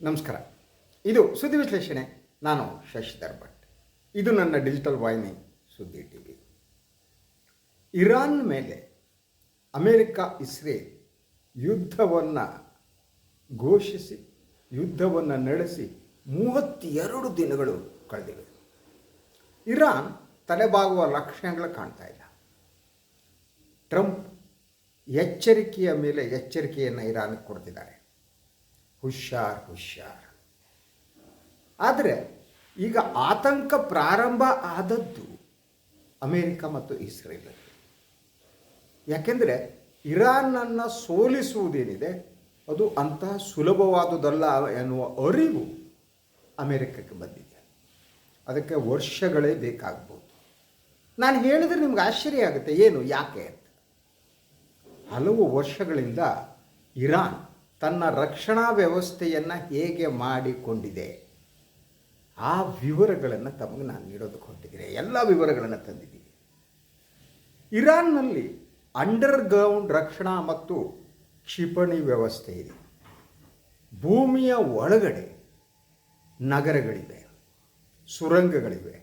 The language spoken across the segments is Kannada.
ನಮಸ್ಕಾರ. ಇದು ಸುದ್ದಿ ವಿಶ್ಲೇಷಣೆ. ನಾನು ಶಶಿಧರ್ ಭಟ್. ಇದು ನನ್ನ ಡಿಜಿಟಲ್ ವಾಹಿನಿ ಸುದ್ದಿ ಟಿವಿ. ಇರಾನ್ ಮೇಲೆ ಅಮೇರಿಕ ಇಸ್ರೇಲ್ ಯುದ್ಧವನ್ನು ಘೋಷಿಸಿ ಯುದ್ಧವನ್ನು ನಡೆಸಿ 32 ದಿನಗಳು ಕಳೆದಿವೆ. ಇರಾನ್ ತಲೆಬಾಗುವ ಲಕ್ಷಣಗಳು ಕಾಣ್ತಾ ಇಲ್ಲ. ಟ್ರಂಪ್ ಎಚ್ಚರಿಕೆಯ ಮೇಲೆ ಎಚ್ಚರಿಕೆಯನ್ನು ಇರಾನ್ಗೆ ಕೊಡ್ತಿದ್ದಾರೆ. ಹುಷಾರ್. ಆದರೆ ಈಗ ಆತಂಕ ಪ್ರಾರಂಭ ಆದದ್ದು ಅಮೇರಿಕ ಮತ್ತು ಇಸ್ರೇಲ್. ಯಾಕೆಂದರೆ ಇರಾನನ್ನು ಸೋಲಿಸುವುದೇನಿದೆ ಅದು ಅಂತಹ ಸುಲಭವಾದುದಲ್ಲ ಎನ್ನುವ ಅರಿವು ಅಮೇರಿಕಕ್ಕೆ ಬಂದಿದೆ. ಅದಕ್ಕೆ ವರ್ಷಗಳೇ ಬೇಕಾಗ್ಬೋದು. ನಾನು ಹೇಳಿದರೆ ನಿಮ್ಗೆ ಆಶ್ಚರ್ಯ ಆಗುತ್ತೆ, ಏನು ಯಾಕೆ ಅಂತ. ಹಲವು ವರ್ಷಗಳಿಂದ ಇರಾನ್ ತನ್ನ ರಕ್ಷಣಾ ವ್ಯವಸ್ಥೆಯನ್ನು ಹೇಗೆ ಮಾಡಿಕೊಂಡಿದೆ ಆ ವಿವರಗಳನ್ನು ತಮಗೆ ನಾನು ನೀಡೋದಕ್ಕೆ ಹೊರಟಿದ್ದೀನಿ. ಎಲ್ಲ ವಿವರಗಳನ್ನು ತಂದಿದ್ದೀನಿ. ಇರಾನ್ನಲ್ಲಿ ಅಂಡರ್ಗ್ರೌಂಡ್ ರಕ್ಷಣಾ ಮತ್ತು ಕ್ಷಿಪಣಿ ವ್ಯವಸ್ಥೆ ಇದೆ. ಭೂಮಿಯ ಒಳಗಡೆ ನಗರಗಳಿವೆ, ಸುರಂಗಗಳಿವೆ,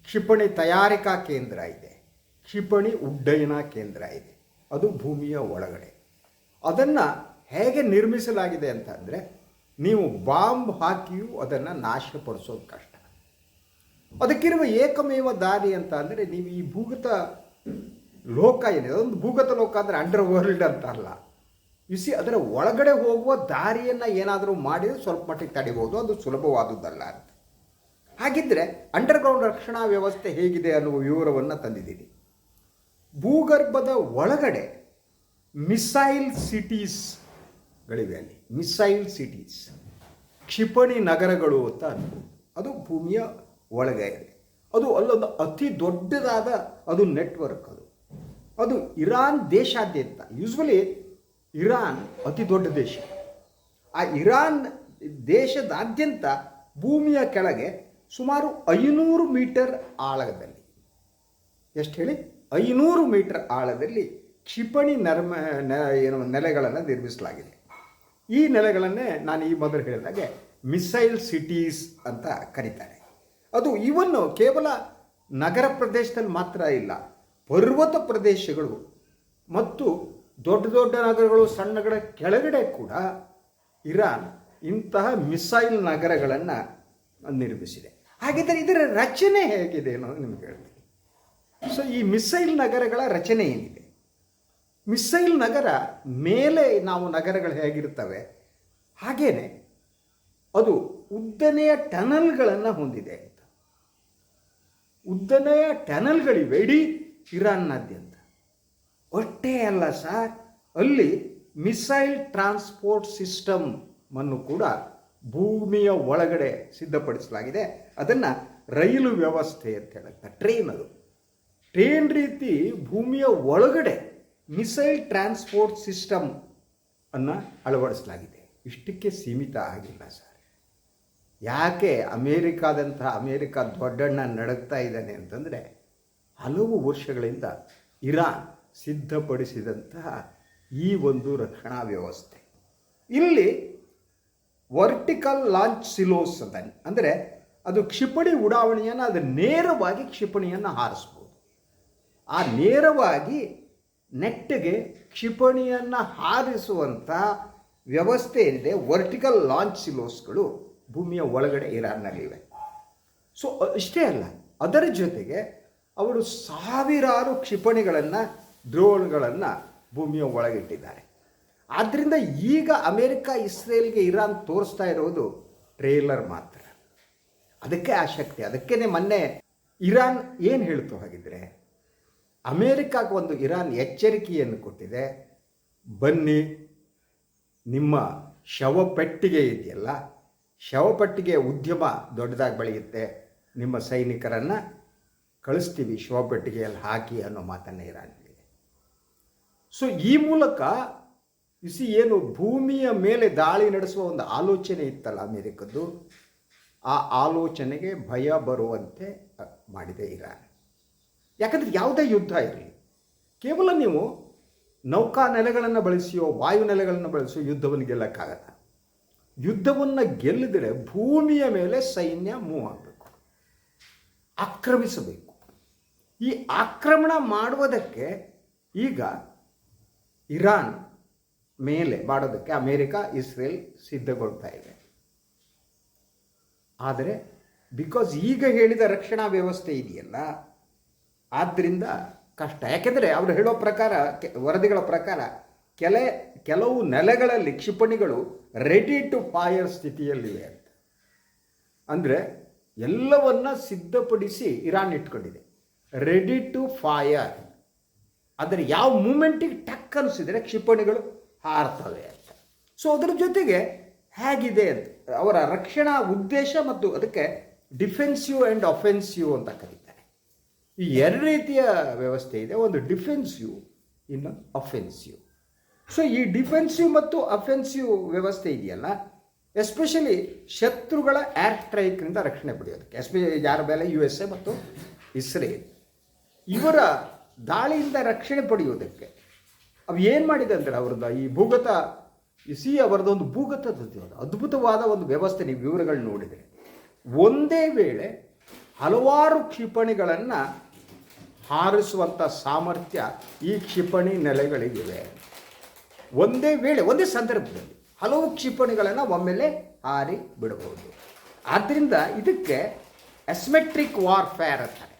ಕ್ಷಿಪಣಿ ತಯಾರಿಕಾ ಕೇಂದ್ರ ಇದೆ, ಕ್ಷಿಪಣಿ ಉಡ್ಡಯನ ಕೇಂದ್ರ ಇದೆ. ಅದು ಭೂಮಿಯ ಒಳಗಡೆ. ಅದನ್ನು ಹೇಗೆ ನಿರ್ಮಿಸಲಾಗಿದೆ ಅಂತ ಅಂದರೆ, ನೀವು ಬಾಂಬ್ ಹಾಕಿಯೂ ಅದನ್ನು ನಾಶಪಡಿಸೋದು ಕಷ್ಟ. ಅದಕ್ಕಿರುವ ಏಕಮೇವ ದಾರಿ ಅಂತ ಅಂದರೆ, ನೀವು ಈ ಭೂಗತ ಲೋಕ ಏನಿದೆ, ಅದೊಂದು ಭೂಗತ ಲೋಕ ಅಂದರೆ ಅಂಡರ್ ವರ್ಲ್ಡ್ ಅಂತ ಅಲ್ಲ. ಅದರ ಒಳಗಡೆ ಹೋಗುವ ದಾರಿಯನ್ನು ಏನಾದರೂ ಮಾಡಿದರೆ ಸ್ವಲ್ಪ ಮಟ್ಟಿಗೆ ತಡಿಬೋದು. ಅದು ಸುಲಭವಾದುದಲ್ಲ ಅಂತ. ಹಾಗಿದ್ದರೆ ಅಂಡರ್ಗ್ರೌಂಡ್ ರಕ್ಷಣಾ ವ್ಯವಸ್ಥೆ ಹೇಗಿದೆ ಅನ್ನುವ ವಿವರವನ್ನು ತಂದಿದ್ದೀನಿ. ಭೂಗರ್ಭದ ಒಳಗಡೆ ಮಿಸೈಲ್ ಸಿಟೀಸ್ಗಳಿವೆ. ಅಲ್ಲಿ ಮಿಸೈಲ್ ಸಿಟೀಸ್, ಕ್ಷಿಪಣಿ ನಗರಗಳು ಅಂತ ಅನ್ಬೋದು. ಅದು ಭೂಮಿಯ ಒಳಗೆ ಇದೆ. ಅದು ಅಲ್ಲೊಂದು ಅತಿ ದೊಡ್ಡದಾದ ಅದು ನೆಟ್ವರ್ಕ್. ಅದು ಇರಾನ್ ದೇಶಾದ್ಯಂತ, ಯೂಶ್ವಲಿ ಇರಾನ್ ಅತಿ ದೊಡ್ಡ ದೇಶ. ಆ ಇರಾನ್ ದೇಶದಾದ್ಯಂತ ಭೂಮಿಯ ಕೆಳಗೆ ಸುಮಾರು 500 ಮೀಟರ್ ಆಳದಲ್ಲಿ, ಎಷ್ಟು ಹೇಳಿ, 500 ಮೀಟರ್ ಆಳದಲ್ಲಿ ಕ್ಷಿಪಣಿ ನೆಲೆಗಳನ್ನು ನಿರ್ಮಿಸಲಾಗಿದೆ. ಈ ನೆಲೆಗಳನ್ನೇ ನಾನು ಈ ಮೊದಲು ಹೇಳಿದಾಗೆ ಮಿಸೈಲ್ ಸಿಟೀಸ್ ಅಂತ ಕರೀತಾರೆ. ಅದು ಇವನ್ನು ಕೇವಲ ನಗರ ಪ್ರದೇಶದಲ್ಲಿ ಮಾತ್ರ ಇಲ್ಲ, ಪರ್ವತ ಪ್ರದೇಶಗಳು ಮತ್ತು ದೊಡ್ಡ ದೊಡ್ಡ ನಗರಗಳು, ಸಣ್ಣಗಳ ಕೆಳಗಡೆ ಕೂಡ ಇರಾನ್ ಇಂತಹ ಮಿಸೈಲ್ ನಗರಗಳನ್ನು ನಿರ್ಮಿಸಿದೆ. ಹಾಗಿದ್ದರೆ ಇದರ ರಚನೆ ಹೇಗಿದೆ ಅನ್ನೋದು ನಿಮ್ಗೆ ಹೇಳ್ತೀನಿ. ಸೊ ಈ ಮಿಸೈಲ್ ನಗರಗಳ ರಚನೆ ಏನಿದೆ, ಮಿಸೈಲ್ ನಗರ ಮೇಲೆ ನಾವು ನಗರಗಳು ಹೇಗಿರ್ತವೆ ಹಾಗೇನೆ ಅದು ಉದ್ದನೆಯ ಟನಲ್ಗಳನ್ನು ಹೊಂದಿದೆ ಅಂತ. ಉದ್ದನೆಯ ಟನಲ್ಗಳಿವೆ ಇಡೀ ಇರಾನ್ನಾದ್ಯಂತ. ಅಷ್ಟೇ ಅಲ್ಲ ಸರ್, ಅಲ್ಲಿ ಮಿಸೈಲ್ ಟ್ರಾನ್ಸ್ಪೋರ್ಟ್ ಸಿಸ್ಟಮ್ ಅನ್ನು ಕೂಡ ಭೂಮಿಯ ಒಳಗಡೆ ಸಿದ್ಧಪಡಿಸಲಾಗಿದೆ. ಅದನ್ನು ರೈಲು ವ್ಯವಸ್ಥೆ ಅಂತ ಹೇಳುತ್ತೆ. ಟ್ರೈನ್ ರೀತಿ ಭೂಮಿಯ ಒಳಗಡೆ ಮಿಸೈಲ್ ಟ್ರಾನ್ಸ್ಪೋರ್ಟ್ ಸಿಸ್ಟಮ್ ಅನ್ನು ಅಳವಡಿಸಲಾಗಿದೆ. ಇಷ್ಟಕ್ಕೆ ಸೀಮಿತ ಆಗಿಲ್ಲ ಸರ್. ಯಾಕೆ ಅಮೇರಿಕಾ ದೊಡ್ಡಣ್ಣ ನಡಗ್ತಾ ಇದ್ದಾನೆ ಅಂತಂದರೆ, ಹಲವು ವರ್ಷಗಳಿಂದ ಇರಾನ್ ಸಿದ್ಧಪಡಿಸಿದಂತಹ ಈ ಒಂದು ರಕ್ಷಣಾ ವ್ಯವಸ್ಥೆ. ಇಲ್ಲಿ ವರ್ಟಿಕಲ್ ಲಾಂಚ್ ಸಿಲೋಸ್ ಅಂತ ಅಂದರೆ, ಅದು ಕ್ಷಿಪಣಿ ಉಡಾವಣೆಯನ್ನು, ಅದು ನೇರವಾಗಿ ಕ್ಷಿಪಣಿಯನ್ನು ಹಾರಿಸ್ಬೋದು. ಆ ನೇರವಾಗಿ ನೆಟ್ಟಿಗೆ ಕ್ಷಿಪಣಿಯನ್ನು ಹಾರಿಸುವಂಥ ವ್ಯವಸ್ಥೆ ಏನಿದೆ, ವರ್ಟಿಕಲ್ ಲಾಂಚ್ ಸಿಲೋಸ್ಗಳು ಭೂಮಿಯ ಒಳಗಡೆ ಇರಾನ್ನಲ್ಲಿವೆ. ಸೊ ಇಷ್ಟೇ ಅಲ್ಲ, ಅದರ ಜೊತೆಗೆ ಅವರು ಸಾವಿರಾರು ಕ್ಷಿಪಣಿಗಳನ್ನು, ಡ್ರೋನ್ಗಳನ್ನು ಭೂಮಿಯ ಒಳಗಿಟ್ಟಿದ್ದಾರೆ. ಆದ್ದರಿಂದ ಈಗ ಅಮೇರಿಕ ಇಸ್ರೇಲ್ಗೆ ಇರಾನ್ ತೋರಿಸ್ತಾ ಇರೋದು ಟ್ರೇಲರ್ ಮಾತ್ರ. ಅದಕ್ಕೆ ಆಸಕ್ತಿ. ಅದಕ್ಕೇ ಮೊನ್ನೆ ಇರಾನ್ ಏನು ಹೇಳ್ತು ಹಾಗಿದ್ರೆ, ಅಮೇರಿಕಾಗೆ ಒಂದು ಇರಾನ್ ಎಚ್ಚರಿಕೆಯನ್ನು ಕೊಟ್ಟಿದೆ. ಬನ್ನಿ, ನಿಮ್ಮ ಶವಪೆಟ್ಟಿಗೆ ಇದೆಯಲ್ಲ, ಶವಪೆಟ್ಟಿಗೆ ಉದ್ಯಮ ದೊಡ್ಡದಾಗಿ ಬೆಳೆಯುತ್ತೆ, ನಿಮ್ಮ ಸೈನಿಕರನ್ನು ಕಳಿಸ್ತೀವಿ ಶವಪೆಟ್ಟಿಗೆಯಲ್ಲಿ ಹಾಕಿ ಅನ್ನೋ ಮಾತನ್ನು ಇರಾನ್ ಹೇಳಿದೆ. ಸೊ ಈ ಮೂಲಕ ಏನು ಭೂಮಿಯ ಮೇಲೆ ದಾಳಿ ನಡೆಸುವ ಒಂದು ಆಲೋಚನೆ ಇತ್ತಲ್ಲ ಅಮೇರಿಕದ್ದು, ಆ ಆಲೋಚನೆಗೆ ಭಯ ಬರುವಂತೆ ಮಾಡಿದೆ ಇರಾನ್. ಯಾಕಂದರೆ ಯಾವುದೇ ಯುದ್ಧ ಇರಲಿ, ಕೇವಲ ನೀವು ನೌಕಾ ನೆಲೆಗಳನ್ನು ಬಳಸಿಯೋ ವಾಯು ನೆಲೆಗಳನ್ನು ಬಳಸಿಯೋ ಯುದ್ಧವನ್ನು ಗೆಲ್ಲಕ್ಕಾಗಲ್ಲ. ಯುದ್ಧವನ್ನು ಗೆಲ್ಲಿದರೆ ಭೂಮಿಯ ಮೇಲೆ ಸೈನ್ಯ ಮೂವ್ ಆಗಬೇಕು, ಆಕ್ರಮಿಸಬೇಕು. ಈ ಆಕ್ರಮಣ ಮಾಡುವುದಕ್ಕೆ ಈಗ ಇರಾನ್ ಮೇಲೆ ಮಾಡೋದಕ್ಕೆ ಅಮೇರಿಕ, ಇಸ್ರೇಲ್ ಸಿದ್ಧಗೊಳ್ತಾ ಇದೆ. ಆದರೆ ಬಿಕಾಸ್ ಈಗ ಹೇಳಿದ ರಕ್ಷಣಾ ವ್ಯವಸ್ಥೆ ಇದೆಯಲ್ಲ, ಆದ್ದರಿಂದ ಕಷ್ಟ. ಯಾಕೆಂದರೆ ಅವರು ಹೇಳೋ ಪ್ರಕಾರ, ವರದಿಗಳ ಪ್ರಕಾರ ಕೆಲವು ನೆಲೆಗಳಲ್ಲಿ ಕ್ಷಿಪಣಿಗಳು ರೆಡಿ ಟು ಫೈರ್ ಸ್ಥಿತಿಯಲ್ಲಿವೆ ಅಂತ. ಅಂದರೆ ಎಲ್ಲವನ್ನ ಸಿದ್ಧಪಡಿಸಿ ಇರಾನ್ ಇಟ್ಕೊಂಡಿದೆ, ರೆಡಿ ಟು ಫೈರ್. ಆದರೆ ಯಾವ ಮೂಮೆಂಟಿಗೆ ಟಕ್ ಅನಿಸಿದರೆ ಕ್ಷಿಪಣಿಗಳು ಹಾರ್ತವೆ ಅಂತ. ಸೊ ಅದರ ಜೊತೆಗೆ ಹೇಗಿದೆ ಅಂತ ಅವರ ರಕ್ಷಣಾ ಉದ್ದೇಶ, ಮತ್ತು ಅದಕ್ಕೆ ಡಿಫೆನ್ಸಿವ್ ಆ್ಯಂಡ್ ಅಫೆನ್ಸಿವ್ ಅಂತ ಕರೀತಾರೆ. ಈ ಎರಡು ರೀತಿಯ ವ್ಯವಸ್ಥೆ ಇದೆ, ಒಂದು ಡಿಫೆನ್ಸಿವ್, ಇನ್ನೊಂದು ಅಫೆನ್ಸಿವ್. ಸೊ ಈ ಡಿಫೆನ್ಸಿವ್ ಮತ್ತು ಅಫೆನ್ಸಿವ್ ವ್ಯವಸ್ಥೆ ಇದೆಯಲ್ಲ, ಎಸ್ಪೆಷಲಿ ಶತ್ರುಗಳ ಏರ್ ಸ್ಟ್ರೈಕ್ನಿಂದ ರಕ್ಷಣೆ ಪಡೆಯೋದಕ್ಕೆ, ಯಾರ ಮೇಲೆ USA ಮತ್ತು ಇಸ್ರೇಲ್ ಇವರ ದಾಳಿಯಿಂದ ರಕ್ಷಣೆ ಪಡೆಯೋದಕ್ಕೆ ಅವು ಏನು ಮಾಡಿದೆ ಅಂದರೆ ಅವರದ್ದು ಈ ಭೂಗತ ಅವರದೊಂದು ಭೂಗತದ ಅದ್ಭುತವಾದ ಒಂದು ವ್ಯವಸ್ಥೆ. ನೀವು ವಿವರಗಳು ನೋಡಿದರೆ ಒಂದೇ ವೇಳೆ ಹಲವಾರು ಕ್ಷಿಪಣಿಗಳನ್ನು ಹಾರಿಸುವಂಥ ಸಾಮರ್ಥ್ಯ ಈ ಕ್ಷಿಪಣಿ ನೆಲೆಗಳಿಗಿವೆ. ಒಂದೇ ವೇಳೆ, ಒಂದೇ ಸಂದರ್ಭದಲ್ಲಿ ಹಲವು ಕ್ಷಿಪಣಿಗಳನ್ನು ಒಮ್ಮೆಲೆ ಹಾರಿ ಬಿಡಬಹುದು. ಆದ್ದರಿಂದ ಇದಕ್ಕೆ ಅಸಿಮೆಟ್ರಿಕ್ ವಾರ್ಫೇರ್ ಅಂತಾರೆ.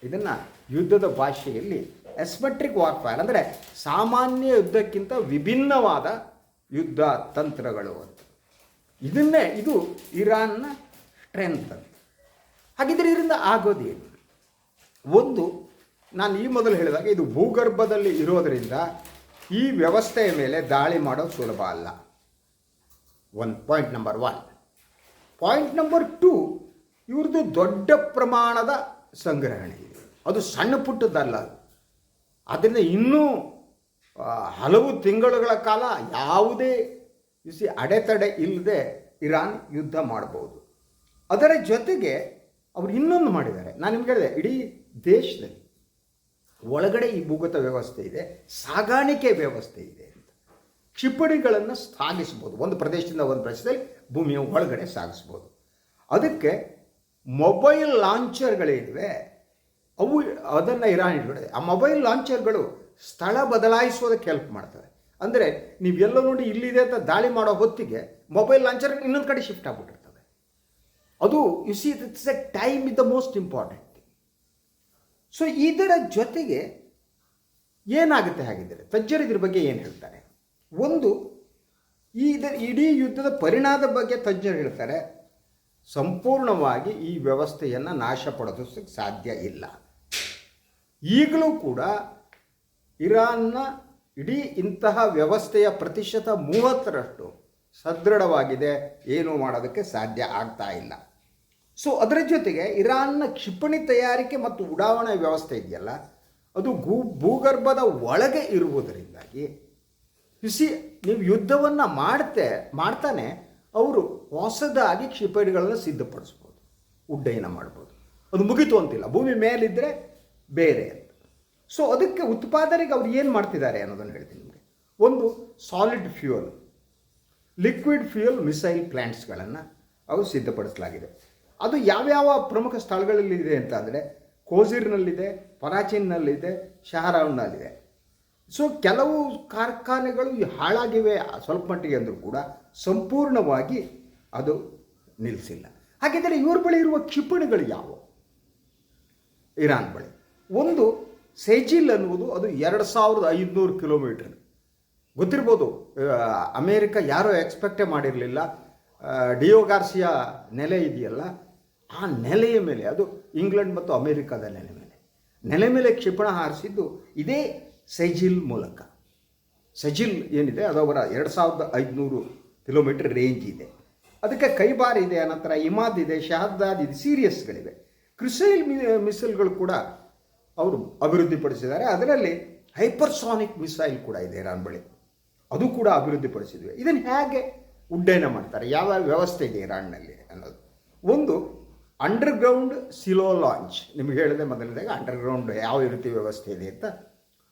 ಇದನ್ನು ಯುದ್ಧದ ಭಾಷೆಯಲ್ಲಿ ಅಸಿಮೆಟ್ರಿಕ್ ವಾರ್ಫೇರ್ ಅಂದರೆ ಸಾಮಾನ್ಯ ಯುದ್ಧಕ್ಕಿಂತ ವಿಭಿನ್ನವಾದ ಯುದ್ಧ ತಂತ್ರಗಳು ಅಂತ. ಇದು ಇರಾನ್ನ ಸ್ಟ್ರೆಂತ್ ಅಂತ. ಹಾಗಿದ್ರೆ ಇದರಿಂದ ಆಗೋದೇನು? ಒಂದು, ನಾನು ಈ ಮೊದಲು ಹೇಳಿದಾಗ ಇದು ಭೂಗರ್ಭದಲ್ಲಿ ಇರೋದರಿಂದ ಈ ವ್ಯವಸ್ಥೆಯ ಮೇಲೆ ದಾಳಿ ಮಾಡೋದು ಸುಲಭ ಅಲ್ಲ. Point number 1. ಪಾಯಿಂಟ್ ನಂಬರ್ 2, ಇವ್ರದ್ದು ದೊಡ್ಡ ಪ್ರಮಾಣದ ಸಂಗ್ರಹಣೆ ಇದೆ. ಅದು ಸಣ್ಣ ಪುಟ್ಟದ್ದಲ್ಲ. ಅದರಿಂದ ಇನ್ನೂ ಹಲವು ತಿಂಗಳುಗಳ ಕಾಲ ಯಾವುದೇ ಅಡೆತಡೆ ಇಲ್ಲದೆ ಇರಾನ್ ಯುದ್ಧ ಮಾಡ್ಬೋದು. ಅದರ ಜೊತೆಗೆ ಅವರು ಇನ್ನೊಂದು ಮಾಡಿದ್ದಾರೆ. ನಾನು ನಿಮ್ಗೆ ಹೇಳಿದೆ, ಇಡೀ ದೇಶದಲ್ಲಿ ಒಳಗಡೆ ಈ ಭೂಗತ ವ್ಯವಸ್ಥೆ ಇದೆ, ಸಾಗಾಣಿಕೆ ವ್ಯವಸ್ಥೆ ಇದೆ ಅಂತ. ಕ್ಷಿಪಣಿಗಳನ್ನು ಸಾಗಿಸ್ಬೋದು, ಒಂದು ಪ್ರದೇಶದಿಂದ ಒಂದು ಪ್ರದೇಶದಲ್ಲಿ ಭೂಮಿಯ ಒಳಗಡೆ ಸಾಗಿಸ್ಬೋದು. ಅದಕ್ಕೆ ಮೊಬೈಲ್ ಲಾಂಚರ್ಗಳೇನಿವೆ ಅದನ್ನು ಇರಾನ್ ಇಟ್ಕೊಂಡಿದೆ. ಆ ಮೊಬೈಲ್ ಲಾಂಚರ್ಗಳು ಸ್ಥಳ ಬದಲಾಯಿಸೋದಕ್ಕೆ ಹೆಲ್ಪ್ ಮಾಡ್ತವೆ. ಅಂದರೆ ನೀವೆಲ್ಲ ನೋಡಿ ಇಲ್ಲಿದೆ ಅಂತ ದಾಳಿ ಮಾಡೋ ಹೊತ್ತಿಗೆ ಮೊಬೈಲ್ ಲಾಂಚರ್ ಇನ್ನೊಂದು ಕಡೆ ಶಿಫ್ಟ್ ಆಗಿಬಿಟ್ಟಿರ್ತವೆ. ಅದು it's A time is the most important thing. So ಇದರ ಜೊತೆಗೆ ಏನಾಗುತ್ತೆ ಹಾಗಿದ್ದರೆ ತಜ್ಜರು ಇದ್ರ ಬಗ್ಗೆ ಏನು ಹೇಳ್ತಾರೆ? ಒಂದು, ಇಡೀ ಯುದ್ಧದ ಪರಿಣಾಮದ ಬಗ್ಗೆ ತಜ್ಜರು ಹೇಳ್ತಾರೆ, ಸಂಪೂರ್ಣವಾಗಿ ಈ ವ್ಯವಸ್ಥೆಯನ್ನು ನಾಶಪಡಿಸೋದಕ್ಕೆ ಸಾಧ್ಯ ಇಲ್ಲ. ಈಗಲೂ ಕೂಡ ಇರಾನ್ನ ಇಡೀ ಇಂತಹ ವ್ಯವಸ್ಥೆಯ ಪ್ರತಿಶತ 30ರಷ್ಟು ಸದೃಢವಾಗಿದೆ, ಏನೂ ಮಾಡೋದಕ್ಕೆ ಸಾಧ್ಯ ಆಗ್ತಾ ಇಲ್ಲ. ಸೊ ಅದರ ಜೊತೆಗೆ ಇರಾನ್ನ ಕ್ಷಿಪಣಿ ತಯಾರಿಕೆ ಮತ್ತು ಉಡಾವಣಾ ವ್ಯವಸ್ಥೆ ಇದೆಯಲ್ಲ, ಅದು ಭೂಗರ್ಭದ ಒಳಗೆ ಇರುವುದರಿಂದಾಗಿ ನೀವು ಯುದ್ಧವನ್ನು ಮಾಡ್ತಾನೆ ಅವರು ಹೊಸದಾಗಿ ಕ್ಷಿಪಣಿಗಳನ್ನು ಸಿದ್ಧಪಡಿಸ್ಬೋದು, ಉಡ್ಡಯನ ಮಾಡ್ಬೋದು. ಅದು ಮುಗಿತು ಅಂತಿಲ್ಲ, ಭೂಮಿ ಮೇಲಿದ್ದರೆ ಬೇರೆ ಅಂತ. ಸೊ ಅದಕ್ಕೆ ಉತ್ಪಾದನೆಗೆ ಅವ್ರು ಏನು ಮಾಡ್ತಿದ್ದಾರೆ ಅನ್ನೋದನ್ನು ಹೇಳ್ತೀನಿ ನಿಮಗೆ. ಒಂದು, solid fuel, liquid fuel missile ಪ್ಲ್ಯಾಂಟ್ಸ್ಗಳನ್ನು ಅವರು ಸಿದ್ಧಪಡಿಸಲಾಗಿದೆ. ಅದು ಯಾವ್ಯಾವ ಪ್ರಮುಖ ಸ್ಥಳಗಳಲ್ಲಿದೆ ಅಂತ ಅಂದರೆ ಕೋಜಿರ್ನಲ್ಲಿದೆ, ಪರಾಚಿನ್ನಲ್ಲಿದೆ, ಶಹರಾನ್ನಲ್ಲಿದೆ. ಸೊ ಕೆಲವು ಕಾರ್ಖಾನೆಗಳು ಹಾಳಾಗಿವೆ ಸ್ವಲ್ಪ ಮಟ್ಟಿಗೆ ಅಂದರೂ ಕೂಡ ಸಂಪೂರ್ಣವಾಗಿ ಅದು ನಿಲ್ಲಿಸಿಲ್ಲ. ಹಾಗಿದ್ದರೆ ಇವ್ರ ಬಳಿ ಇರುವ ಕ್ಷಿಪಣಿಗಳು ಯಾವುವು? ಇರಾನ್ ಬಳಿ ಒಂದು ಸೆಜಿಲ್ ಅನ್ನುವುದು, ಅದು 2500 ಕಿಲೋಮೀಟರ್. ಗೊತ್ತಿರ್ಬೋದು, ಅಮೇರಿಕ ಯಾರೋ ಎಕ್ಸ್ಪೆಕ್ಟೇ ಮಾಡಿರಲಿಲ್ಲ. ಡಿಯೋ ಗಾರ್ಸಿಯಾ ನೆಲೆ ಇದೆಯಲ್ಲ, ಆ ನೆಲೆಯ ಮೇಲೆ, ಅದು ಇಂಗ್ಲೆಂಡ್ ಮತ್ತು ಅಮೇರಿಕಾದ ನೆಲೆ ಮೇಲೆ ಕ್ಷಿಪಣಿ ಹಾರಿಸಿದ್ದು ಇದೇ ಸೆಜಿಲ್ ಮೂಲಕ. ಸೆಜಿಲ್ ಏನಿದೆ ಅದು ಅವರ 2500 ಕಿಲೋಮೀಟರ್ ರೇಂಜ್ ಇದೆ. ಅದಕ್ಕೆ ಕೈಬಾರ್ ಇದೆ, ಅನಂತರ ಇಮಾದ್ ಇದೆ, ಶಹದ್ದಾದ್ ಇದೆ, ಸೀರಿಯಸ್ಗಳಿವೆ. ಕ್ರಿಸೈಲ್ ಮಿಸೈಲ್ಗಳು ಕೂಡ ಅವರು ಅಭಿವೃದ್ಧಿಪಡಿಸಿದ್ದಾರೆ. ಅದರಲ್ಲಿ ಹೈಪರ್ಸಾನಿಕ್ ಮಿಸೈಲ್ ಕೂಡ ಇದೆ ಇರಾನ್ ಬಳಿ, ಅದು ಕೂಡ ಅಭಿವೃದ್ಧಿಪಡಿಸಿದ್ವಿ. ಇದನ್ನು ಹೇಗೆ ಉಡ್ಡಯನ ಮಾಡ್ತಾರೆ, ಯಾವ ವ್ಯವಸ್ಥೆ ಇದೆ ಇರಾನ್ನಲ್ಲಿ ಅನ್ನೋದು. ಒಂದು, ಅಂಡರ್ಗ್ರೌಂಡ್ ಸಿಲೋ ಲಾಂಚ್. ನಿಮಗೆ ಹೇಳಿದೆ ಮೊದಲನೇದಾಗ ಅಂಡರ್ಗ್ರೌಂಡ್ ಯಾವ ರೀತಿ ವ್ಯವಸ್ಥೆ ಇದೆ ಅಂತ.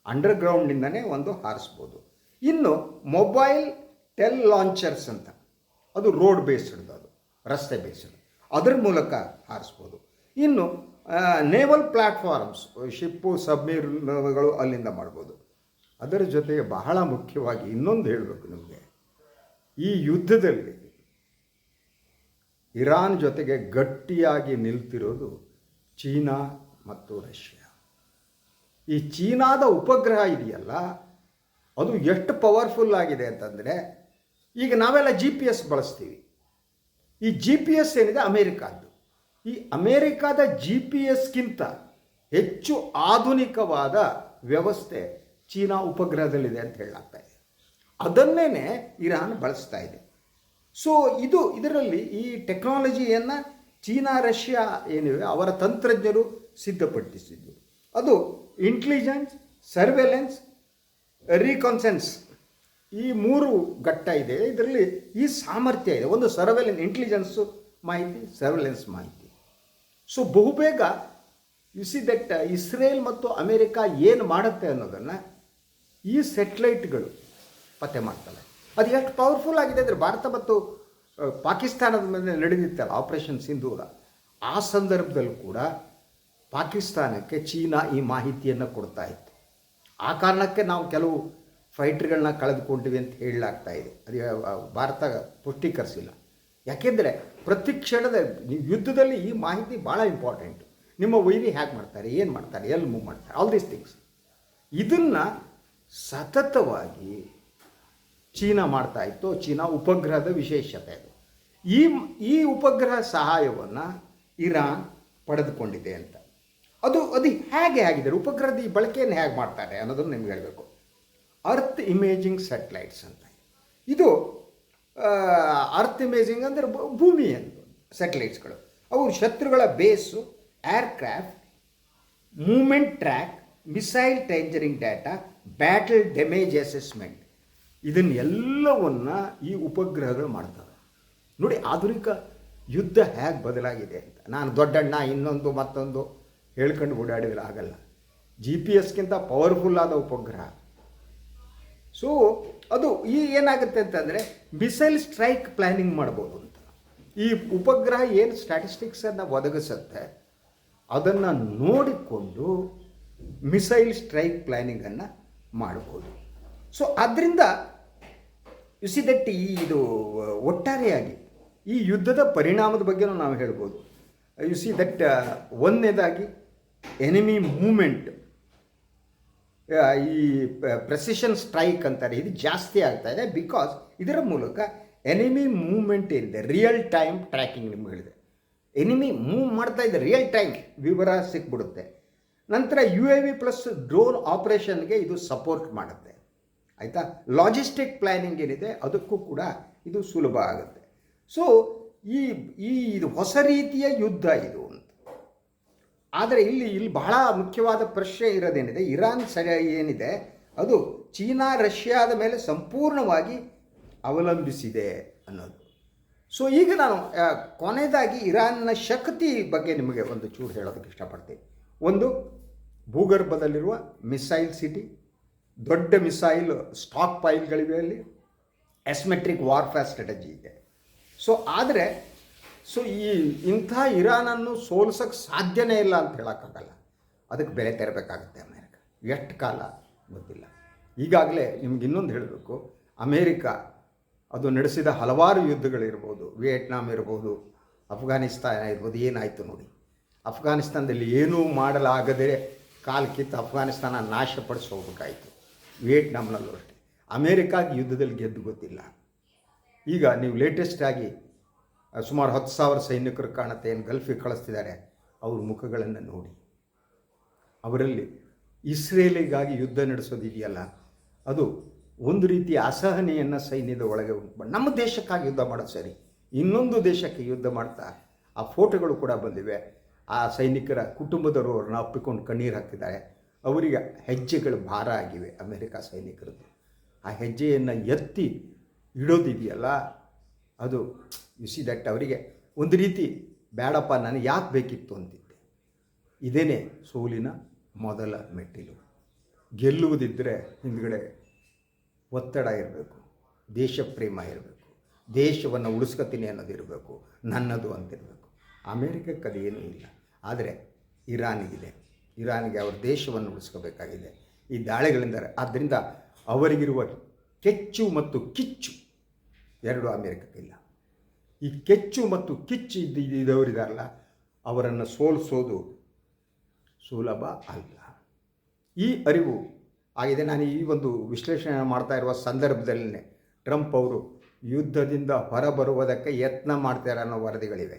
ಅಂಡರ್ಗ್ರೌಂಡ್ನಿಂದನೇ ಒಂದು ಹಾರಿಸ್ಬೋದು. ಇನ್ನು ಮೊಬೈಲ್ ಟೆಲ್ ಲಾಂಚರ್ಸ್ ಅಂತ, ಅದು ರೋಡ್ ಬೇಸ್ಡ್, ಅದು ರಸ್ತೆ ಬೇಸ್ಡ್, ಅದರ ಮೂಲಕ ಹಾರಿಸ್ಬೋದು. ಇನ್ನು ನೇವಲ್ ಪ್ಲ್ಯಾಟ್ಫಾರ್ಮ್ಸ್, ಶಿಪ್ಪು ಸಬ್ಮರೀನ್ಗಳು ಅಲ್ಲಿಂದ ಮಾಡ್ಬೋದು. ಅದರ ಜೊತೆಗೆ ಬಹಳ ಮುಖ್ಯವಾಗಿ ಇನ್ನೊಂದು ಹೇಳಬೇಕು ನಿಮಗೆ, ಈ ಯುದ್ಧದಲ್ಲಿ ಇರಾನ್ ಜೊತೆಗೆ ಗಟ್ಟಿಯಾಗಿ ನಿಲ್ತಿರೋದು ಚೀನಾ ಮತ್ತು ರಷ್ಯಾ. ಈ ಚೀನಾದ ಉಪಗ್ರಹ ಇದೆಯಲ್ಲ, ಅದು ಎಷ್ಟು ಪವರ್ಫುಲ್ ಆಗಿದೆ ಅಂತಂದರೆ, ಈಗ ನಾವೆಲ್ಲ GPS ಬಳಸ್ತೀವಿ. ಈ GPS ಏನಿದೆ ಅಮೇರಿಕಾದ್ದು. ಈ ಅಮೇರಿಕಾದ GPSಗಿಂತ ಹೆಚ್ಚು ಆಧುನಿಕವಾದ ವ್ಯವಸ್ಥೆ ಚೀನಾ ಉಪಗ್ರಹದಲ್ಲಿದೆ ಅಂತ ಹೇಳಲಾಗ್ತಾ ಇದೆ. ಅದನ್ನೇ ಇರಾನ್ ಬಳಸ್ತಾ ಇದೆ. ಸೊ ಇದರಲ್ಲಿ ಈ ಟೆಕ್ನಾಲಜಿಯನ್ನು ಚೀನಾ ರಷ್ಯಾ ಏನಿವೆ ಅವರ ತಂತ್ರಜ್ಞರು ಸಿದ್ಧಪಡಿಸಿದ್ದು. ಅದು ಇಂಟೆಲಿಜೆನ್ಸ್, ಸರ್ವೆಲೆನ್ಸ್, ರೀಕಾನ್ಸೆನ್ಸ್, ಈ 3 ಘಟ್ಟ ಇದೆ. ಇದರಲ್ಲಿ ಈ ಸಾಮರ್ಥ್ಯ ಇದೆ. ಒಂದು ಇಂಟೆಲಿಜೆನ್ಸು ಮಾಹಿತಿ, ಸರ್ವೆಲೆನ್ಸ್ ಮಾಹಿತಿ. ಸೊ ಬಹುಬೇಗ ದಟ್ ಇಸ್ರೇಲ್ ಮತ್ತು ಅಮೇರಿಕಾ ಏನು ಮಾಡುತ್ತೆ ಅನ್ನೋದನ್ನು ಈ ಸೆಟ್ಲೈಟ್ಗಳು ಪತ್ತೆ ಮಾಡ್ತವೆ. ಅದು ಎಷ್ಟು ಪವರ್ಫುಲ್ ಆಗಿದೆ ಅಂದರೆ, ಭಾರತ ಮತ್ತು ಪಾಕಿಸ್ತಾನದ ಮೇಲೆ ನಡೆದಿತ್ತಲ್ಲ ಆಪರೇಷನ್ ಸಿಂಧೂರ, ಆ ಸಂದರ್ಭದಲ್ಲೂ ಕೂಡ ಪಾಕಿಸ್ತಾನಕ್ಕೆ ಚೀನಾ ಈ ಮಾಹಿತಿಯನ್ನು ಕೊಡ್ತಾ ಇತ್ತು. ಆ ಕಾರಣಕ್ಕೆ ನಾವು ಕೆಲವು ಫೈಟ್ರ್ಗಳನ್ನ ಕಳೆದುಕೊಂಡಿವಿ ಅಂತ ಹೇಳಲಾಗ್ತಾ ಇದೆ. ಅದು ಭಾರತ ಪುಷ್ಟೀಕರಿಸಿಲ್ಲ. ಯಾಕೆಂದರೆ ಪ್ರತಿ ಕ್ಷಣದ ಯುದ್ಧದಲ್ಲಿ ಈ ಮಾಹಿತಿ ಭಾಳ ಇಂಪಾರ್ಟೆಂಟು. ನಿಮ್ಮ ವೈರಿ ಹೇಗೆ ಮಾಡ್ತಾರೆ, ಏನು ಮಾಡ್ತಾರೆ, ಎಲ್ಲಿ ಮೂವ್ ಮಾಡ್ತಾರೆ, ಆಲ್ ದೀಸ್ ಥಿಂಗ್ಸ್. ಇದನ್ನು ಸತತವಾಗಿ ಚೀನಾ ಮಾಡ್ತಾ ಇತ್ತು. ಚೀನಾ ಉಪಗ್ರಹದ ವಿಶೇಷತೆ ಅದು. ಈ ಉಪಗ್ರಹ ಸಹಾಯವನ್ನು ಇರಾನ್ ಪಡೆದುಕೊಂಡಿದೆ ಅಂತ. ಅದು ಹೇಗೆ ಆಗಿದೆ, ಉಪಗ್ರಹದ ಈ ಬಳಕೆಯನ್ನು ಹೇಗೆ ಮಾಡ್ತಾರೆ ಅನ್ನೋದನ್ನು ನಿಮ್ಗೆ ಹೇಳಬೇಕು. ಅರ್ತ್ ಇಮೇಜಿಂಗ್ ಸ್ಯಾಟಲೈಟ್ಸ್ ಅಂತ. ಇದು ಅರ್ತ್ ಇಮೇಜಿಂಗ್ ಅಂದರೆ ಭೂಮಿ ಅಂತ ಸ್ಯಾಟಲೈಟ್ಸ್ಗಳು. ಅವು ಶತ್ರುಗಳ base, aircraft, movement track, missile ಟೇಂಜರಿಂಗ್ ಡಾಟಾ, ಬ್ಯಾಟಲ್ ಡ್ಯಾಮೇಜ್ ಅಸೆಸ್ಮೆಂಟ್, ಇದನ್ನೆಲ್ಲವನ್ನು ಈ ಉಪಗ್ರಹಗಳು ಮಾಡ್ತವೆ. ನೋಡಿ ಆಧುನಿಕ ಯುದ್ಧ ಹೇಗೆ ಬದಲಾಗಿದೆ ಅಂತ. ನಾನು ದೊಡ್ಡಣ್ಣ ಇನ್ನೊಂದು ಮತ್ತೊಂದು ಹೇಳ್ಕೊಂಡು ಓಡಾಡಿದ್ರೆ ಆಗಲ್ಲ. GPS ಪವರ್ಫುಲ್ ಆದ ಉಪಗ್ರಹ. ಸೊ ಅದು ಏನಾಗುತ್ತೆ ಅಂತಂದರೆ ಮಿಸೈಲ್ ಸ್ಟ್ರೈಕ್ ಪ್ಲ್ಯಾನಿಂಗ್ ಮಾಡ್ಬೋದು ಅಂತ. ಈ ಉಪಗ್ರಹ ಏನು ಸ್ಟ್ಯಾಟಿಸ್ಟಿಕ್ಸನ್ನು ಒದಗಿಸುತ್ತೆ ಅದನ್ನು ನೋಡಿಕೊಂಡು ಮಿಸೈಲ್ ಸ್ಟ್ರೈಕ್ ಪ್ಲ್ಯಾನಿಂಗನ್ನು ಮಾಡ್ಬೋದು. ಸೊ ಆದ್ದರಿಂದ ದಟ್ ಇದು ಒಟ್ಟಾರೆಯಾಗಿ ಈ ಯುದ್ಧದ ಪರಿಣಾಮದ ಬಗ್ಗೆನೂ ನಾವು ಹೇಳ್ಬೋದು. ದಟ್ ಒಂದನೇದಾಗಿ ಎನಿಮಿ ಮೂಮೆಂಟ್, ಈ ಪ್ರೆಸಿಷನ್ ಸ್ಟ್ರೈಕ್ ಅಂತಾರೆ, ಇದು ಜಾಸ್ತಿ ಆಗ್ತಾ ಇದೆ. ಬಿಕಾಸ್ ಇದರ ಮೂಲಕ ಎನಿಮಿ ಮೂವ್ಮೆಂಟ್ ಏನಿದೆ, ರಿಯಲ್ ಟೈಮ್ ಟ್ರ್ಯಾಕಿಂಗ್ ನಿಮ್ಗೆ ಹೇಳಿದೆ. ಎನಿಮಿ ಮೂವ್ ಮಾಡ್ತಾ ಇದೆ, ರಿಯಲ್ ಟೈಮ್ ವಿವರ ಸಿಕ್ಬಿಡುತ್ತೆ. ನಂತರ UAV ಪ್ಲಸ್ ಡ್ರೋನ್ ಆಪರೇಷನ್ಗೆ ಇದು ಸಪೋರ್ಟ್ ಮಾಡುತ್ತೆ. ಆಯಿತಾ, ಲಾಜಿಸ್ಟಿಕ್ ಪ್ಲ್ಯಾನಿಂಗ್ ಏನಿದೆ ಅದಕ್ಕೂ ಕೂಡ ಇದು ಸುಲಭ ಆಗುತ್ತೆ. ಸೊ ಇದು ಹೊಸ ರೀತಿಯ ಯುದ್ಧ ಇದು ಅಂತ. ಆದರೆ ಇಲ್ಲಿ ಬಹಳ ಮುಖ್ಯವಾದ ಪ್ರಶ್ನೆ ಇರೋದೇನಿದೆ, ಇರಾನ್ ಏನಿದೆ ಅದು ಚೀನಾ ರಷ್ಯಾದ ಮೇಲೆ ಸಂಪೂರ್ಣವಾಗಿ ಅವಲಂಬಿಸಿದೆ ಅನ್ನೋದು. ಸೊ ಈಗ ನಾನು ಕೊನೆಯದಾಗಿ ಇರಾನ್ನ ಶಕ್ತಿ ಬಗ್ಗೆ ನಿಮಗೆ ಒಂದು ಚೂರು ಹೇಳೋದಕ್ಕೆ ಇಷ್ಟಪಡ್ತೀನಿ. ಒಂದು, ಭೂಗರ್ಭದಲ್ಲಿರುವ ಮಿಸೈಲ್ ಸಿಟಿ, ದೊಡ್ಡ ಮಿಸೈಲ್ ಸ್ಟಾಕ್ ಪೈಲ್ಗಳಿವೆ, ಅಲ್ಲಿ ಎಸ್ಮೆಟ್ರಿಕ್ ವಾರ್ಫೇರ್ ಸ್ಟ್ರಾಟಜಿ ಇದೆ. ಸೊ ಆದರೆ ಇಂಥ ಇರಾನನ್ನು ಸೋಲಿಸೋಕ್ಕೆ ಸಾಧ್ಯನೇ ಇಲ್ಲ ಅಂತ ಹೇಳೋಕ್ಕಾಗಲ್ಲ. ಅದಕ್ಕೆ ಬೆಲೆ ತೆರಬೇಕಾಗುತ್ತೆ ಅಮೇರಿಕ. ಎಷ್ಟು ಕಾಲ ಗೊತ್ತಿಲ್ಲ. ಈಗಾಗಲೇ ನಿಮ್ಗೆ ಇನ್ನೊಂದು ಹೇಳಬೇಕು, ಅಮೇರಿಕ ಅದು ನಡೆಸಿದ ಹಲವಾರು ಯುದ್ಧಗಳಿರ್ಬೋದು, ವಿಯೆಟ್ನಾಂ ಇರ್ಬೋದು, ಅಫ್ಘಾನಿಸ್ತಾನ ಇರ್ಬೋದು. ಏನಾಯಿತು ನೋಡಿ, ಅಫ್ಘಾನಿಸ್ತಾನದಲ್ಲಿ ಏನೂ ಮಾಡಲಾಗದೆ ಕಾಲ್ಕಿತ್ತು ಅಫ್ಘಾನಿಸ್ತಾನ ನಾಶಪಡಿಸಿ ಹೋಗ್ಬೇಕಾಯಿತು. ವಿಯೆಟ್ನಾಂನಲ್ಲೂ ಅಷ್ಟೇ. ಅಮೇರಿಕಾಗೆ ಯುದ್ಧದಲ್ಲಿ ಗೆದ್ದು ಗೊತ್ತಿಲ್ಲ. ಈಗ ನೀವು ಲೇಟೆಸ್ಟಾಗಿ ಸುಮಾರು 10,000 ಸೈನಿಕರು ಕಾಣುತ್ತೆ, ಏನು ಗಲ್ಫಿಗೆ ಕಳಿಸ್ತಿದ್ದಾರೆ, ಅವ್ರ ಮುಖಗಳನ್ನು ನೋಡಿ. ಅವರಲ್ಲಿ ಇಸ್ರೇಲಿಗಾಗಿ ಯುದ್ಧ ನಡೆಸೋದಿದೆಯಲ್ಲ, ಅದು ಒಂದು ರೀತಿಯ ಅಸಹನೆಯನ್ನು ಸೈನ್ಯದ ಒಳಗೆ ನಮ್ಮ ದೇಶಕ್ಕಾಗಿ ಯುದ್ಧ ಮಾಡೋದು ಸರಿ, ಇನ್ನೊಂದು ದೇಶಕ್ಕೆ ಯುದ್ಧ ಮಾಡ್ತಾ ಆ ಫೋಟೋಗಳು ಕೂಡ ಬಂದಿವೆ. ಆ ಸೈನಿಕರ ಕುಟುಂಬದವರು ಅವ್ರನ್ನ ಅಪ್ಪಿಕೊಂಡು ಕಣ್ಣೀರು ಹಾಕ್ತಿದ್ದಾರೆ. ಅವರಿಗೆ ಹೆಜ್ಜೆಗಳು ಭಾರ ಆಗಿವೆ ಅಮೇರಿಕ ಸೈನಿಕರದ್ದು. ಆ ಹೆಜ್ಜೆಯನ್ನು ಎತ್ತಿ ಇಡೋದಿದೆಯಲ್ಲ, ಅದು ದಟ್ ಅವರಿಗೆ ಒಂದು ರೀತಿ ಬೇಡಪ್ಪ ನನಗೆ ಯಾಕೆ ಬೇಕಿತ್ತು ಅಂತಿದ್ದೆ. ಇದೇನೇ ಸೋಲಿನ ಮೊದಲ ಮೆಟ್ಟಿಲು. ಗೆಲ್ಲುವುದಿದ್ದರೆ ಹಿಂದ್ಗಡೆ ಒತ್ತಡ ಇರಬೇಕು, ದೇಶ ಪ್ರೇಮ ಇರಬೇಕು, ದೇಶವನ್ನು ಉಳಿಸ್ಕೊತೀನಿ ಅನ್ನೋದಿರಬೇಕು, ನನ್ನದು ಅಂತಿರಬೇಕು. ಅಮೇರಿಕಕ್ಕೆ ಅದೇನೂ ಇಲ್ಲ. ಆದರೆ ಇರಾನಿಗೆ ಅವ್ರ ದೇಶವನ್ನು ಉಳಿಸ್ಕೋಬೇಕಾಗಿದೆ ಈ ದಾಳಿಗಳಿಂದ. ಆದ್ದರಿಂದ ಅವರಿಗಿರುವ ಕೆಚ್ಚು ಮತ್ತು ಕಿಚ್ಚು ಎರಡು ಅಮೇರಿಕಕ್ಕಿಲ್ಲ. ಈ ಕೆಚ್ಚು ಮತ್ತು ಕಿಚ್ಚು ಇದ್ದವರಿದಾರಲ್ಲ, ಅವರನ್ನು ಸೋಲಿಸೋದು ಸುಲಭ ಅಲ್ಲ. ಈ ಅರಿವು ಆಗಿದೆ. ನಾನು ಈ ಒಂದು ವಿಶ್ಲೇಷಣೆ ಮಾಡ್ತಾ ಇರುವ ಸಂದರ್ಭದಲ್ಲೇ ಟ್ರಂಪ್ ಅವರು ಯುದ್ಧದಿಂದ ಹೊರಬರುವುದಕ್ಕೆ ಯತ್ನ ಮಾಡ್ತಾರೆ ಅನ್ನೋ ವರದಿಗಳಿವೆ.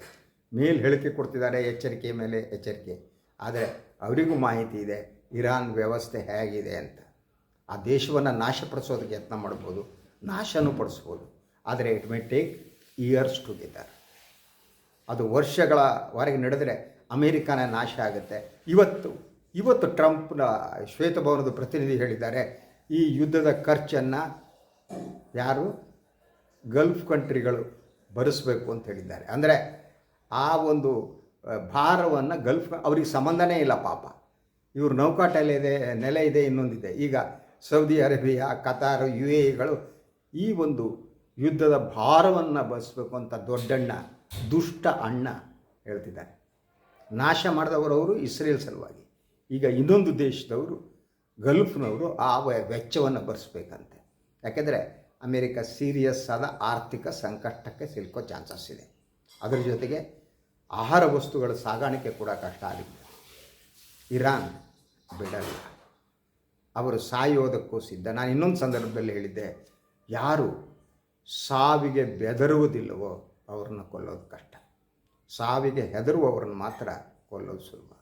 ಹೇಳಿಕೆ ಕೊಡ್ತಿದ್ದಾರೆ, ಎಚ್ಚರಿಕೆ ಮೇಲೆ ಎಚ್ಚರಿಕೆ. ಆದರೆ ಅವರಿಗೂ ಮಾಹಿತಿ ಇದೆ ಇರಾನ್ ವ್ಯವಸ್ಥೆ ಹೇಗಿದೆ ಅಂತ. ಆ ದೇಶವನ್ನು ನಾಶಪಡಿಸೋದಕ್ಕೆ ಯತ್ನ ಮಾಡ್ಬೋದು, ನಾಶನೂ ಪಡಿಸ್ಬೋದು. ಆದರೆ it may take years together. ಅದು ವರ್ಷಗಳವರೆಗೆ ನಡೆದರೆ ಅಮೇರಿಕಾನ ನಾಶ ಆಗುತ್ತೆ. ಇವತ್ತು ಟ್ರಂಪ್ನ ಶ್ವೇತಭವನದ ಪ್ರತಿನಿಧಿ ಹೇಳಿದ್ದಾರೆ, ಈ ಯುದ್ಧದ ಖರ್ಚನ್ನು ಯಾರು ಗಲ್ಫ್ ಕಂಟ್ರಿಗಳು ಭರಿಸಬೇಕು ಅಂತ ಹೇಳಿದ್ದಾರೆ. ಅಂದರೆ ಆ ಒಂದು ಭಾರವನ್ನು ಅವ್ರಿಗೆ ಸಂಬಂಧನೇ ಇಲ್ಲ ಪಾಪ. ಇವರು ನೆಲೆ ಇದೆ, ಇನ್ನೊಂದಿದೆ. ಈಗ ಸೌದಿ ಅರೇಬಿಯಾ, ಕತಾರ್, UAEಗಳು ಈ ಒಂದು ಯುದ್ಧದ ಭಾರವನ್ನು ಭರಿಸಬೇಕು ಅಂತ ದೊಡ್ಡಣ್ಣ, ದುಷ್ಟ ಅಣ್ಣ ಹೇಳ್ತಿದ್ದಾರೆ. ನಾಶ ಮಾಡಿದವರವರು ಇಸ್ರೇಲ್ ಸಲುವಾಗಿ. ಈಗ ಇನ್ನೊಂದು ದೇಶದವರು, ಗಲ್ಫ್ನವರು ಆ ವೆಚ್ಚವನ್ನು ಭರಿಸ್ಬೇಕಂತೆ. ಯಾಕೆಂದರೆ ಅಮೇರಿಕ ಸೀರಿಯಸ್ ಆದ ಆರ್ಥಿಕ ಸಂಕಷ್ಟಕ್ಕೆ ಸಿಲುಕೋ ಚಾನ್ಸಸ್ ಇದೆ. ಅದರ ಜೊತೆಗೆ ಆಹಾರ ವಸ್ತುಗಳ ಸಾಗಾಣಿಕೆ ಕೂಡ ಕಷ್ಟ ಆಗಿದೆ. ಇರಾನ್ ಬಿಡಲ್ಲ, ಅವರು ಸಾಯೋದಕ್ಕೂ ಸಿದ್ಧ. ನಾನು ಇನ್ನೊಂದು ಸಂದರ್ಭದಲ್ಲಿ ಹೇಳಿದ್ದೆ, ಯಾರು ಸಾವಿಗೆ ಬೆದರುವುದಿಲ್ಲವೋ ಅವ್ರನ್ನ ಕೊಲ್ಲೋದು ಕಷ್ಟ, ಸಾವಿಗೆ ಹೆದರುವವರನ್ನು ಮಾತ್ರ ಕೊಲ್ಲೋದು ಸುಲಭ.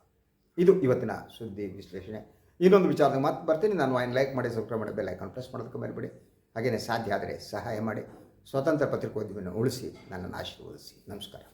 ಇದು ಇವತ್ತಿನ ಸುದ್ದಿ ವಿಶ್ಲೇಷಣೆ. ಇನ್ನೊಂದು ವಿಚಾರದಾಗ ಮತ್ತೆ ಬರ್ತೀನಿ. ನಾನು ಲೈಕ್ ಮಾಡಿ, ಸಬ್ಸ್ಕ್ರೈಬ್ ಮಾಡಿ, ಬೆಲ್ ಐಕಾನ್ ಪ್ರೆಸ್ ಮಾಡೋದಕ್ಕೆ ಮರಿಬೇಡಿ. ಹಾಗೆಯೇ ಸಾಧ್ಯ ಆದರೆ ಸಹಾಯ ಮಾಡಿ. ಸ್ವತಂತ್ರ ಪತ್ರಿಕೋದ್ಯಮವನ್ನು ಉಳಿಸಿ, ನನ್ನನ್ನು ಆಶೀರ್ವದಿಸಿ. ನಮಸ್ಕಾರ.